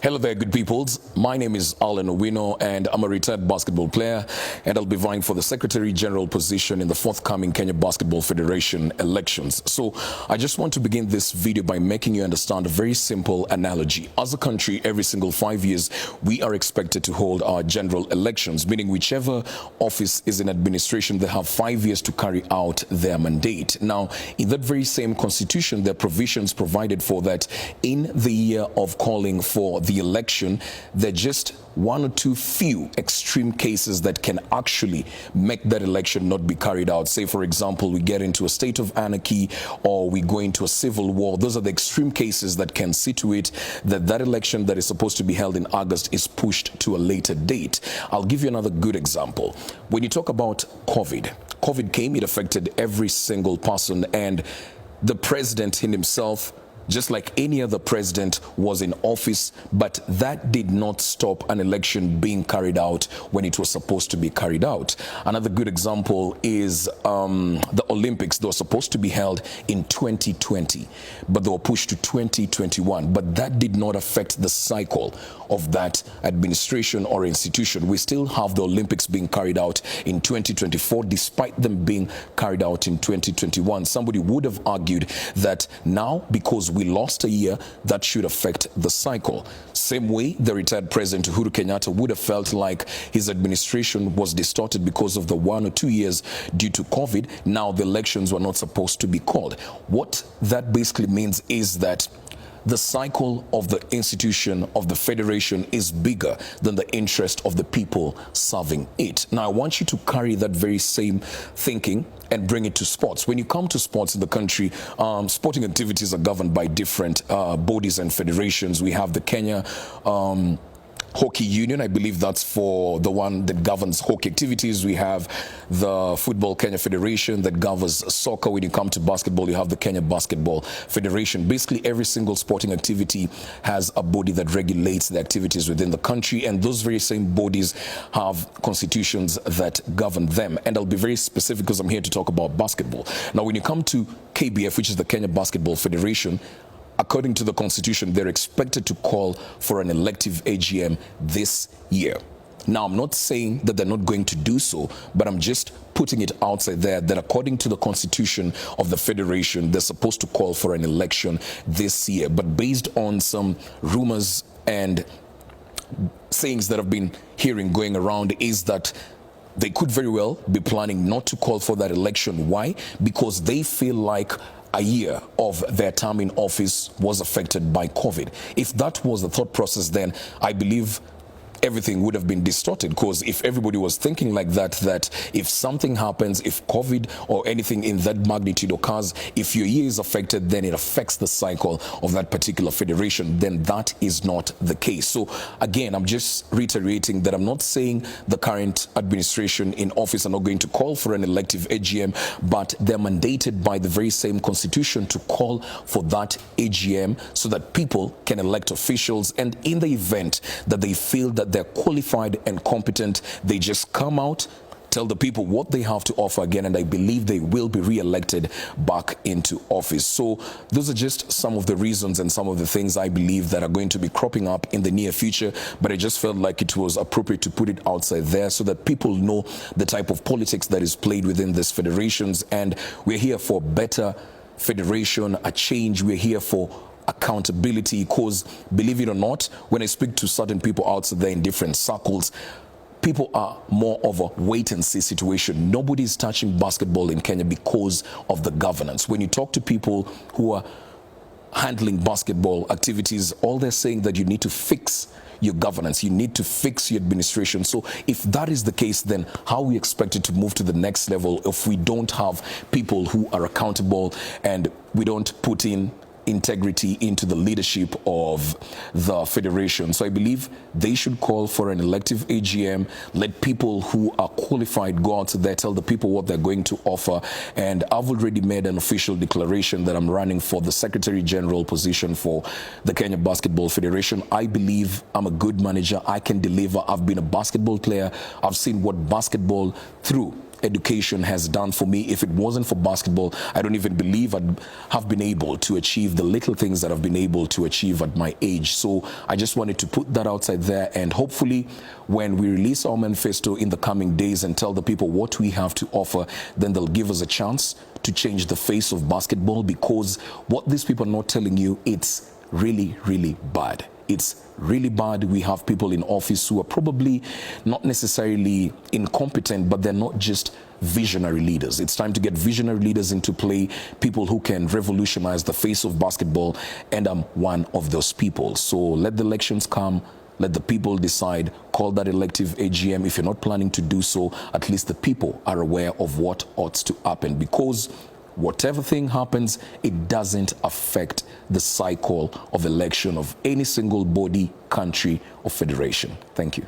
Hello there, good peoples. My name is Allan Owino, and I'm a retired basketball player, and I'll be vying for the Secretary General position in the forthcoming Kenya Basketball Federation elections. So I just want to begin this video by making you understand a very simple analogy. As a country, every single 5 years, we are expected to hold our general elections, meaning whichever office is in administration, they have 5 years to carry out their mandate. Now, in that very same constitution, there are provisions provided for that in the year of calling for the election, there are just one or two few extreme cases that can actually make that election not be carried out. Say, for example, we get into a state of anarchy or we go into a civil war. Those are the extreme cases that can situate that election that is supposed to be held in August is pushed to a later date. I'll give you another good example. When you talk about COVID came, it affected every single person, and the president in himself, just like any other president, was in office, but that did not stop an election being carried out when it was supposed to be carried out. Another good example is the Olympics. They were supposed to be held in 2020, but they were pushed to 2021. But that did not affect the cycle of that administration or institution. We still have the Olympics being carried out in 2024, despite them being carried out in 2021. Somebody would have argued that now, because we lost a year, that should affect the cycle. Same way, the retired President Uhuru Kenyatta would have felt like his administration was distorted because of the 1 or 2 years due to COVID. Now the elections were not supposed to be called. What that basically means is that the cycle of the institution of the federation is bigger than the interest of the people serving it. Now, I want you to carry that very same thinking and bring it to sports. When you come to sports in the country, sporting activities are governed by different bodies and federations. We have the Kenya Hockey Union. I believe that's for the one that governs hockey activities. We have the Football Kenya Federation that governs soccer. When you come to basketball, you have the Kenya Basketball Federation. Basically, every single sporting activity has a body that regulates the activities within the country, and those very same bodies have constitutions that govern them. And I'll be very specific because I'm here to talk about basketball. Now, when you come to KBF, which is the Kenya Basketball Federation, according to the constitution, they're expected to call for an elective AGM this year. Now, I'm not saying that they're not going to do so, but I'm just putting it outside there that according to the constitution of the federation, they're supposed to call for an election this year. But based on some rumors and sayings that I've been hearing going around is that they could very well be planning not to call for that election. Why? Because they feel like a year of their term in office was affected by COVID. If that was the thought process, then I believe everything would have been distorted, because if everybody was thinking like that if something happens, if COVID or anything in that magnitude occurs, if your year is affected, then it affects the cycle of that particular federation. Then that is not the case. So again, I'm just reiterating that I'm not saying the current administration in office are not going to call for an elective AGM, but they're mandated by the very same constitution to call for that AGM so that people can elect officials, and in the event that they feel that they're qualified and competent, they just come out, tell the people what they have to offer again, and I believe they will be re-elected back into office. So those are just some of the reasons and some of the things I believe that are going to be cropping up in the near future, but I just felt like it was appropriate to put it outside there so that people know the type of politics that is played within these federations. And we're here for better federation, a change. We're here for accountability, because believe it or not, when I speak to certain people outside there in different circles, people are more of a wait and see situation. Nobody's touching basketball in Kenya because of the governance. When you talk to people who are handling basketball activities, all they're saying that you need to fix your governance, you need to fix your administration. So if that is the case, then how are we expected to move to the next level if we don't have people who are accountable and we don't put in integrity into the leadership of the federation? So I believe they should call for an elective AGM, let people who are qualified go out there, tell the people what they're going to offer. And I've already made an official declaration that I'm running for the Secretary General position for the Kenya Basketball Federation. I believe I'm a good manager. I can deliver. I've been a basketball player. I've seen what basketball through education has done for me. If it wasn't for basketball, I don't even believe I'd have been able to achieve the little things that I've been able to achieve at my age. So I just wanted to put that outside there, and hopefully when we release our manifesto in the coming days and tell the people what we have to offer, then they'll give us a chance to change the face of basketball, because what these people are not telling you, it's really, really bad. It's really bad. We have people in office who are probably not necessarily incompetent, but they're not just visionary leaders. It's time to get visionary leaders into play, people who can revolutionize the face of basketball, and I'm one of those people. So let the elections come. Let the people decide. Call that elective AGM. If you're not planning to do so, at least the people are aware of what ought to happen, because whatever thing happens, it doesn't affect the cycle of election of any single body, country, or federation. Thank you.